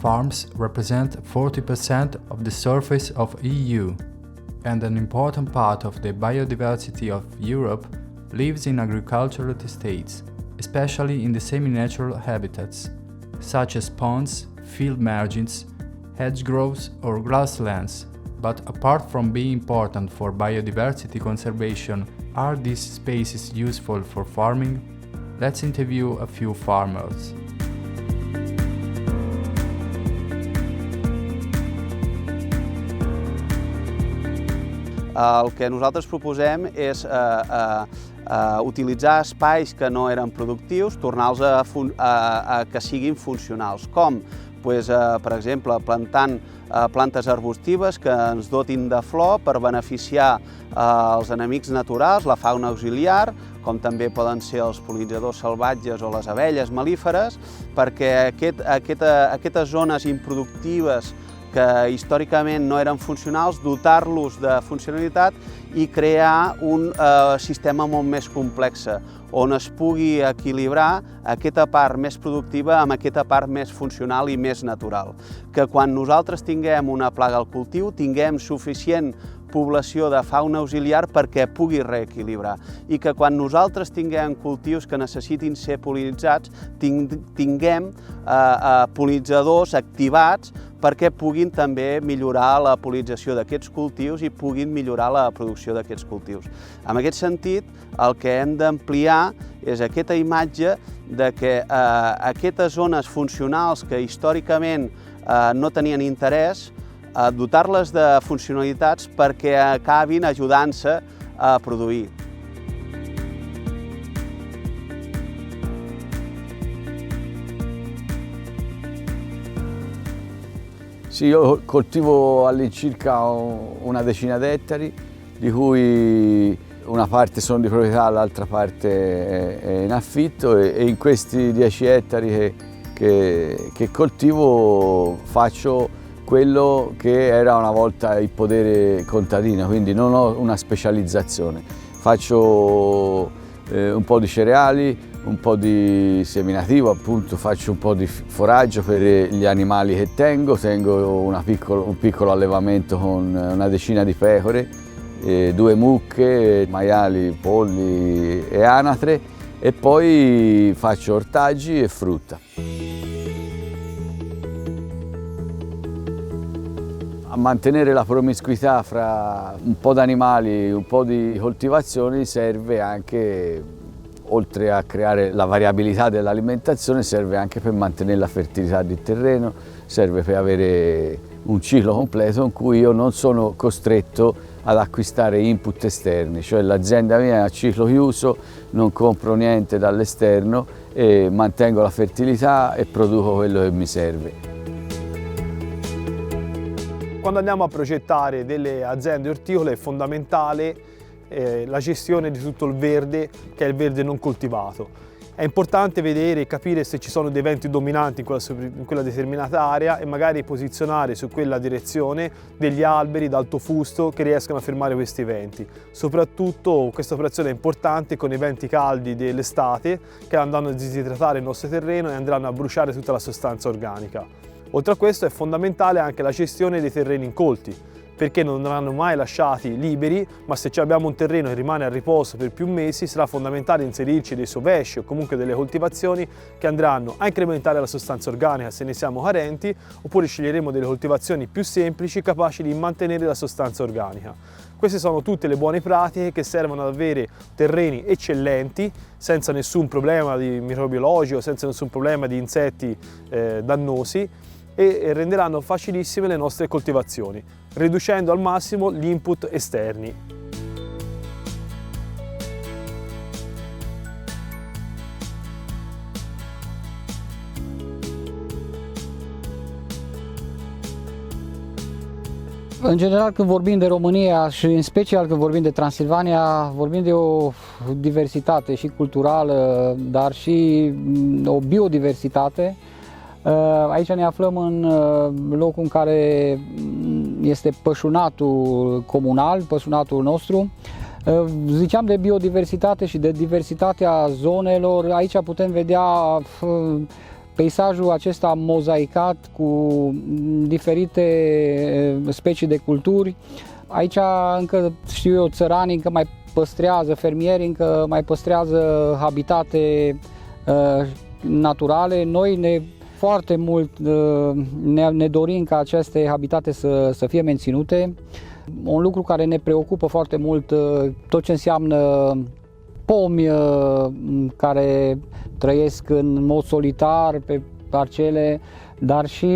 farms represent 40% of the surface of EU, and an important part of the biodiversity of Europe lives in agricultural estates, especially in the semi-natural habitats, such as ponds, field margins, hedgerows or grasslands. But apart from being important for biodiversity conservation, are these spaces useful for farming? Let's interview a few farmers. El que nosaltres proposem és utilitzar espais que no eren productius, tornar-los a que siguin funcionals. Com? Per exemple, plantant plantes arbustives que ens dotin de flor per beneficiar els enemics naturals, la fauna auxiliar, com també poden ser els pol·linitzadors salvatges o les abelles melíferes, perquè aquestes zones improductives que històricament no eren funcionals, dotar-los de funcionalitat i crear un sistema molt més complex, on es pugui equilibrar aquesta part més productiva amb aquesta part més funcional i més natural. Que quan nosaltres tinguem una plaga al cultiu, tinguem suficient població de fauna auxiliar perquè pugui reequilibrar i que quan nosaltres tinguem cultius que necessitin ser pol·linitzats, tinguem pol·linitzadors activats perquè puguin també millorar la pol·linització d'aquests cultius i puguin millorar la producció d'aquests cultius. En aquest sentit, el que hem d'ampliar és aquesta imatge de que aquestes zones funcionals que històricament no tenien interès, dotar-les de funcionalitats perquè acabin ajudant-se a produir. Sì, io coltivo all'incirca una decina di ettari, di cui una parte sono di proprietà, l'altra parte è in affitto e in questi 10 ettari che coltivo faccio quello che era una volta il potere contadino, quindi non ho una specializzazione. Faccio un po' di cereali, un po' di seminativo, appunto faccio un po' di foraggio per gli animali che tengo un piccolo allevamento con una decina di pecore, 2 mucche, maiali, polli e anatre e poi faccio ortaggi e frutta. A mantenere la promiscuità fra un po' di animali e un po' di coltivazioni serve anche, oltre a creare la variabilità dell'alimentazione, serve anche per mantenere la fertilità del terreno, serve per avere un ciclo completo in cui io non sono costretto ad acquistare input esterni, cioè l'azienda mia è a ciclo chiuso, non compro niente dall'esterno e mantengo la fertilità e produco quello che mi serve. Quando andiamo a progettare delle aziende orticole è fondamentale la gestione di tutto il verde, che è il verde non coltivato. È importante vedere e capire se ci sono dei venti dominanti in quella determinata area e magari posizionare su quella direzione degli alberi d'alto fusto che riescano a fermare questi venti. Soprattutto questa operazione è importante con i venti caldi dell'estate che andranno a disidratare il nostro terreno e andranno a bruciare tutta la sostanza organica. Oltre a questo è fondamentale anche la gestione dei terreni incolti, perché non andranno mai lasciati liberi, ma se abbiamo un terreno che rimane a riposo per più mesi sarà fondamentale inserirci dei sovesci o comunque delle coltivazioni che andranno a incrementare la sostanza organica se ne siamo carenti, oppure sceglieremo delle coltivazioni più semplici capaci di mantenere la sostanza organica. Queste sono tutte le buone pratiche che servono ad avere terreni eccellenti, senza nessun problema di microbiologico, senza nessun problema di insetti dannosi, e renderanno facilissime le nostre coltivazioni, riducendo al massimo gli input esterni. În general, când vorbim de România și în special când vorbim de Transilvania, vorbim de o diversitate și culturală, dar și o biodiversitate. Aici ne aflăm în locul în care este pășunatul comunal, pășunatul nostru. Ziceam de biodiversitate și de diversitatea zonelor. Aici putem vedea peisajul acesta mozaicat cu diferite specii de culturi. Aici încă, știu eu, țăranii încă mai păstrează, fermierii încă mai păstrează habitate naturale. Noi foarte mult ne dorim ca aceste habitate să fie menținute. Un lucru care ne preocupă foarte mult, tot ce înseamnă pomi care trăiesc în mod solitar pe parcele, dar și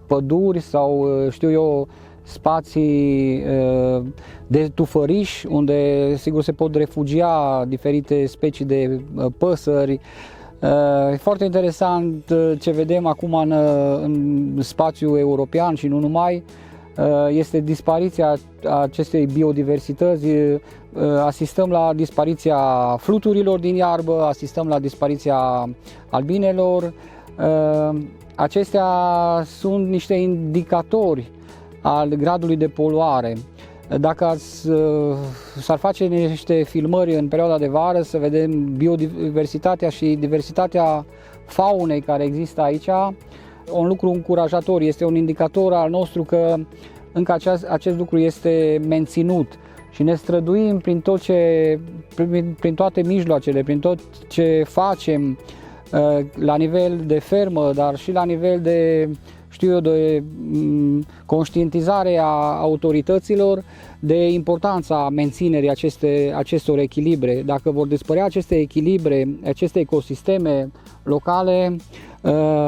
păduri sau, știu eu, spații de tufăriș, unde sigur se pot refugia diferite specii de păsări. E foarte interesant ce vedem acum în spațiul european și nu numai, este dispariția acestei biodiversități. Asistăm la dispariția fluturilor din iarbă, asistăm la dispariția albinelor. Acestea sunt niște indicatori al gradului de poluare. Dacă s-ar face niște filmări în perioada de vară, să vedem biodiversitatea și diversitatea faunei care există aici, un lucru încurajator, este un indicator al nostru că încă acest lucru este menținut și ne străduim prin toate mijloacele, prin tot ce facem la nivel de fermă, dar și la nivel de, știu eu, de conștientizare a autorităților de importanța menținerii acestor echilibre. Dacă vor dispărea aceste echilibre, aceste ecosisteme locale,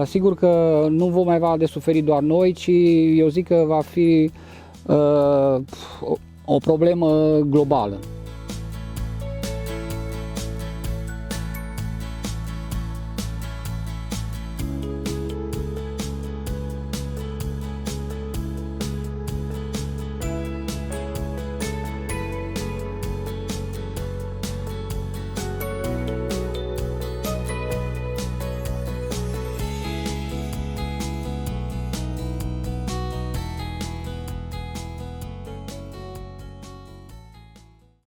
sigur că nu vom mai avea de suferit doar noi, ci eu zic că va fi o problemă globală.